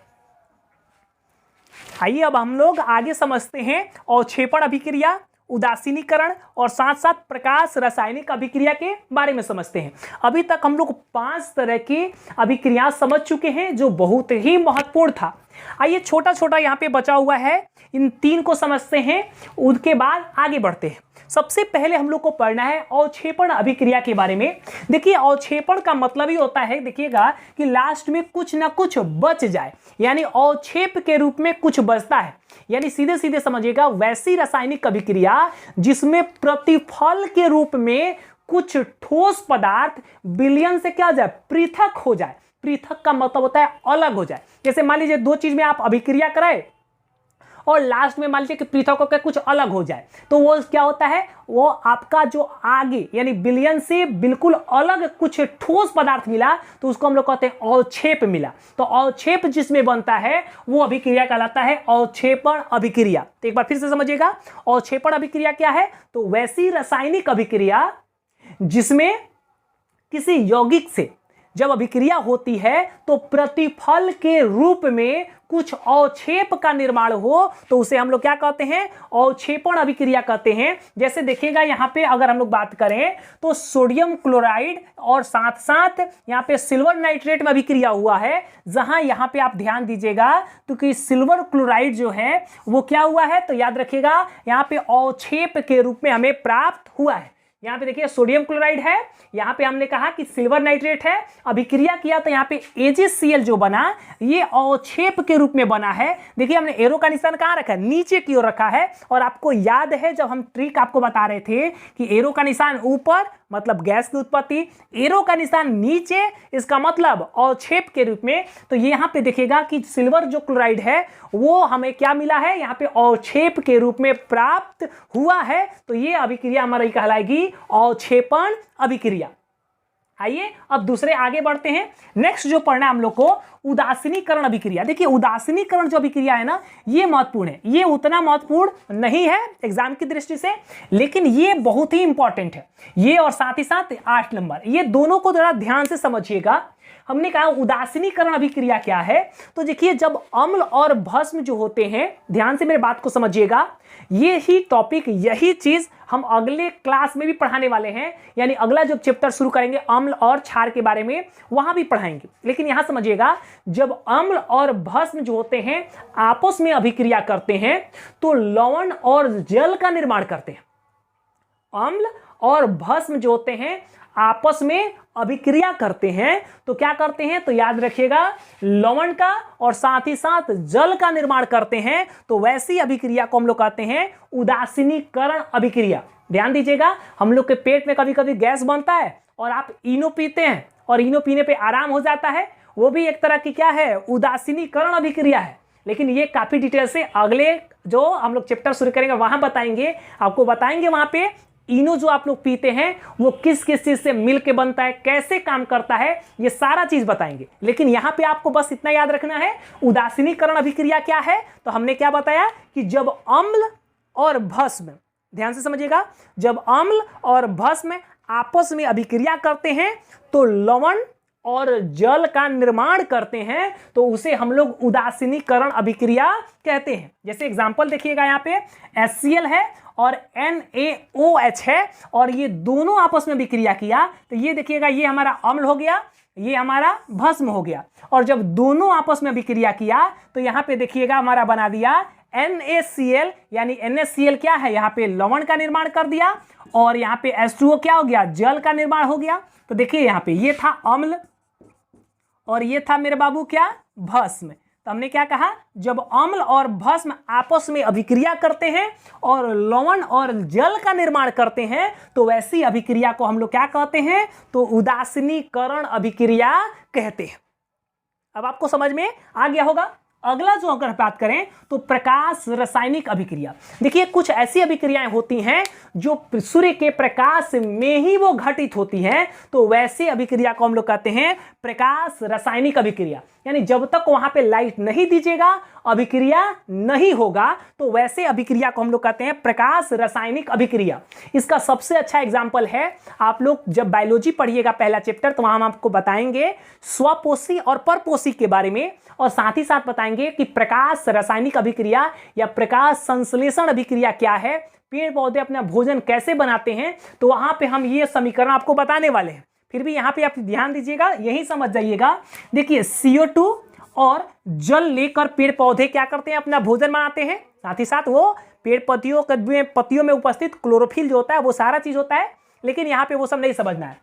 आइए अब हम लोग आगे समझते हैं अवक्षेपण अभिक्रिया, उदासीनीकरण और साथ साथ प्रकाश रासायनिक अभिक्रिया के बारे में समझते हैं। अभी तक हम लोग 5 तरह की अभिक्रिया समझ चुके हैं जो बहुत ही महत्वपूर्ण था। आइए छोटा छोटा यहाँ पे बचा हुआ है, इन 3 को समझते हैं, उसके बाद आगे बढ़ते हैं। सबसे पहले हम लोग को पढ़ना है अवक्षेपण अभिक्रिया के बारे में। देखिए अवक्षेपण का मतलब ही होता है, देखिएगा कि लास्ट में कुछ ना कुछ बच जाए, यानी अवक्षेप के रूप में कुछ बचता है। यानी सीधे सीधे समझिएगा वैसी रासायनिक अभिक्रिया जिसमें प्रतिफल के रूप में कुछ ठोस पदार्थ विलयन से क्या हो जाए, पृथक हो जाए। पृथक का मतलब होता है अलग हो जाए। जैसे मान लीजिए 2 चीज में आप अभिक्रिया कराए और लास्ट में मान लीजिए कि पृथक होकर कुछ अलग हो जाए, तो वो क्या होता है, वो आपका जो आगे यानी विलयन से बिल्कुल अलग कुछ ठोस पदार्थ मिला, तो उसको हम लोग कहते हैं अवक्षेप मिला। तो अवक्षेप जिसमें बनता है वो अभिक्रिया कहलाता है अवक्षेपण अभिक्रिया। तो एक बार फिर से समझिएगा, अवक्षेपण अभिक्रिया क्या है, तो वैसी रासायनिक अभिक्रिया जिसमें किसी यौगिक से जब अभिक्रिया होती है तो प्रतिफल के रूप में कुछ अवक्षेप का निर्माण हो, तो उसे हम लोग क्या कहते हैं, अवक्षेपण अभिक्रिया कहते हैं। जैसे देखिएगा यहाँ पे अगर हम लोग बात करें तो सोडियम क्लोराइड और साथ साथ यहाँ पे सिल्वर नाइट्रेट में अभिक्रिया हुआ है, जहां यहाँ पे आप ध्यान दीजिएगा तो कि सिल्वर क्लोराइड जो है वो क्या हुआ है, तो याद रखिएगा यहाँ पे अवक्षेप के रूप में हमें प्राप्त हुआ है। यहाँ पे देखिए सोडियम क्लोराइड है, यहाँ पे हमने कहा कि सिल्वर नाइट्रेट है, अभिक्रिया किया तो यहाँ पे AgCl जो बना ये अवक्षेप के रूप में बना है। देखिए हमने एरो का निशान कहाँ रखा है, नीचे की ओर रखा है। और आपको याद है जब हम ट्रिक आपको बता रहे थे कि एरो का निशान ऊपर मतलब गैस की उत्पत्ति, एरो का निशान नीचे इसका मतलब अवक्षेप के रूप में। तो ये यहाँ पे देखिएगा कि सिल्वर जो क्लोराइड है वो हमें क्या मिला है, यहाँ पे अवक्षेप के रूप में प्राप्त हुआ है। तो ये अभिक्रिया हमारी कहलाएगी अवक्षेपण अभिक्रिया। आइए अब दूसरे आगे बढ़ते हैं। नेक्स्ट जो पढ़ना है हम लोग को उदासीनीकरण अभिक्रिया। देखिए उदासीनीकरण जो अभिक्रिया है ना, ये महत्वपूर्ण है। ये उतना महत्वपूर्ण नहीं है एग्जाम की दृष्टि से, लेकिन ये बहुत ही इंपॉर्टेंट है। ये और साथ ही साथ 8 नंबर, ये दोनों को जरा ध्यान से समझिएगा। हमने कहा उदासीनीकरण अभिक्रिया क्या है, तो देखिए जब अम्ल और भस्म जो होते हैं, ध्यान से मेरे बात को समझिएगा, ये ही टॉपिक यही चीज हम अगले क्लास में भी पढ़ाने वाले हैं। यानी अगला जो चैप्टर शुरू करेंगे अम्ल और क्षार के बारे में, वहां भी पढ़ाएंगे। लेकिन यहां समझिएगा जब अम्ल और भस्म जो होते हैं आपस में अभिक्रिया करते हैं तो लवण और जल का निर्माण करते हैं। अम्ल और भस्म जो होते हैं आपस में अभिक्रिया करते हैं तो क्या करते हैं, तो याद रखिएगा लवण का और साथ ही साथ जल का निर्माण करते हैं। तो वैसी अभिक्रिया को हम लोग कहते हैं उदासीनीकरण अभिक्रिया। ध्यान दीजिएगा, हम लोग के पेट में कभी कभी गैस बनता है और आप इनो पीते हैं और इनो पीने पे आराम हो जाता है, वो भी एक तरह की क्या है, उदासीनीकरण अभिक्रिया है। लेकिन ये काफी डिटेल से अगले जो हम लोग चैप्टर शुरू करेंगे वहां बताएंगे, आपको बताएंगे वहां पे इनो जो आप लोग पीते हैं वो किस किस चीज से मिल के बनता है, कैसे काम करता है, ये सारा चीज बताएंगे। लेकिन यहां पे आपको बस इतना याद रखना है उदासीनीकरण अभिक्रिया क्या है। तो हमने क्या बताया कि जब अम्ल और भस्म, ध्यान से समझिएगा, जब अम्ल और भस्म आपस में अभिक्रिया करते हैं तो लवण और जल का निर्माण करते हैं, तो उसे हम लोग उदासीनीकरण अभिक्रिया कहते हैं। जैसे एग्जांपल देखिएगा, यहाँ पे HCl है और NaOH है और ये दोनों आपस में अभिक्रिया किया, तो ये देखिएगा ये हमारा अम्ल हो गया, ये हमारा भस्म हो गया। और जब दोनों आपस में अभिक्रिया किया तो यहाँ पे देखिएगा हमारा बना दिया NaCl, यानी NaCl क्या है, यहाँ पे लवण का निर्माण कर दिया और यहाँ पे H2O क्या हो गया, जल का निर्माण हो गया। तो देखिए यहाँ पे ये था अम्ल और ये था मेरे बाबू क्या, भस्म। तो हमने क्या कहा, जब अम्ल और भस्म आपस में अभिक्रिया करते हैं और लवण और जल का निर्माण करते हैं तो वैसी अभिक्रिया को हम लोग क्या कहते हैं, तो उदासीनीकरण अभिक्रिया कहते हैं। अब आपको समझ में आ गया होगा। अगला जो अगर बात करें तो प्रकाश रासायनिक अभिक्रिया। देखिए कुछ ऐसी अभिक्रियाएं होती हैं जो सूर्य के प्रकाश में ही वो घटित होती हैं, तो वैसे अभिक्रिया को हम लोग कहते हैं प्रकाश रासायनिक अभिक्रिया। यानी जब तक वहां पे लाइट नहीं दीजिएगा अभिक्रिया नहीं होगा, तो वैसे अभिक्रिया को हम लोग कहते हैं प्रकाश रासायनिक अभिक्रिया। इसका सबसे अच्छा एग्जाम्पल है, आप लोग जब बायोलॉजी पढ़िएगा पहला चैप्टर, तो वहां हम आपको बताएंगे स्वपोषी और परपोषी के बारे में, और साथ ही साथ बताएंगे कि प्रकाश रासायनिक अभिक्रिया या प्रकाश संश्लेषण अभिक्रिया क्या है, पेड़ पौधे अपना भोजन कैसे बनाते हैं। तो वहां पे हम ये समीकरण आपको बताने वाले हैं। फिर भी यहाँ पे आप ध्यान दीजिएगा, यही समझ जाइएगा। देखिए CO2 और जल लेकर पेड़ पौधे क्या करते हैं, अपना भोजन बनाते हैं। साथ ही साथ वो पेड़ पत्तियों में उपस्थित क्लोरोफिल जो होता है वो सारा चीज होता है, लेकिन यहाँ पे वो सब नहीं समझना है।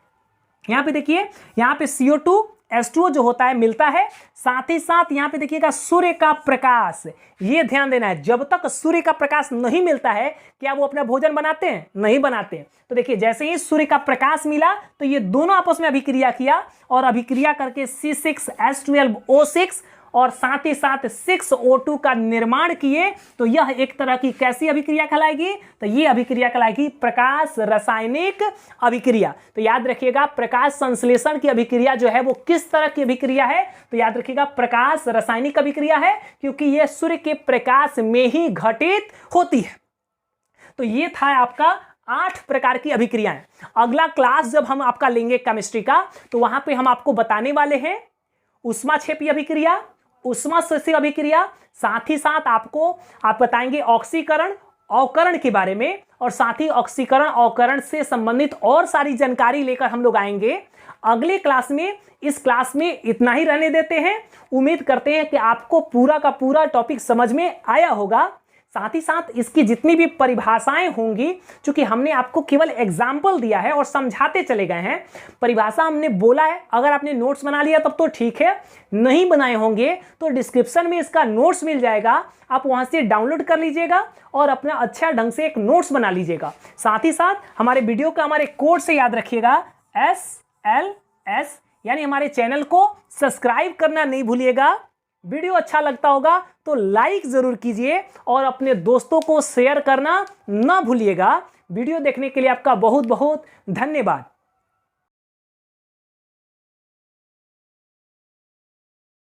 यहाँ पे देखिए, यहाँ पे CO2 H2O जो होता है मिलता है। साथ ही साथ यहाँ पे देखिएगा सूर्य का प्रकाश, ये ध्यान देना है, जब तक सूर्य का प्रकाश नहीं मिलता है क्या वो अपना भोजन बनाते हैं, नहीं बनाते। तो देखिए जैसे ही सूर्य का प्रकाश मिला तो ये दोनों आपस में अभिक्रिया किया और अभिक्रिया करके C6H12O6 और साथ ही साथ 6O2 का निर्माण किए। तो यह एक तरह की कैसी अभिक्रिया कहलाएगी, तो ये अभिक्रिया कहलाएगी प्रकाश रासायनिक अभिक्रिया। तो याद रखिएगा प्रकाश संश्लेषण की अभिक्रिया जो है वो किस तरह की अभिक्रिया है, तो याद रखिएगा प्रकाश रासायनिक अभिक्रिया है, क्योंकि यह सूर्य के प्रकाश में ही घटित होती है। तो ये था आपका 8 प्रकार की अभिक्रियाएं। अगला क्लास जब हम आपका लेंगे केमिस्ट्री का, तो वहां पे हम आपको बताने वाले हैं ऊष्माक्षेपी अभिक्रिया, ऊष्माश्लेषी अभिक्रिया, साथ ही साथ आप बताएंगे ऑक्सीकरण अवकरण के बारे में, और साथ ही ऑक्सीकरण अवकरण से संबंधित और सारी जानकारी लेकर हम लोग आएंगे अगले क्लास में। इस क्लास में इतना ही रहने देते हैं। उम्मीद करते हैं कि आपको पूरा का पूरा टॉपिक समझ में आया होगा। साथ ही साथ इसकी जितनी भी परिभाषाएं होंगी, चूंकि हमने आपको केवल एग्जाम्पल दिया है और समझाते चले गए हैं, परिभाषा हमने बोला है। अगर आपने नोट्स बना लिया तब तो ठीक है, नहीं बनाए होंगे तो डिस्क्रिप्शन में इसका नोट्स मिल जाएगा, आप वहां से डाउनलोड कर लीजिएगा और अपना अच्छा ढंग से एक नोट्स बना लीजिएगा। साथ ही साथ हमारे वीडियो का हमारे कोड से याद रखिएगा SLS, यानी हमारे चैनल को सब्सक्राइब करना नहीं भूलिएगा। वीडियो अच्छा लगता होगा तो लाइक जरूर कीजिए और अपने दोस्तों को शेयर करना ना भूलिएगा। वीडियो देखने के लिए आपका बहुत बहुत धन्यवाद।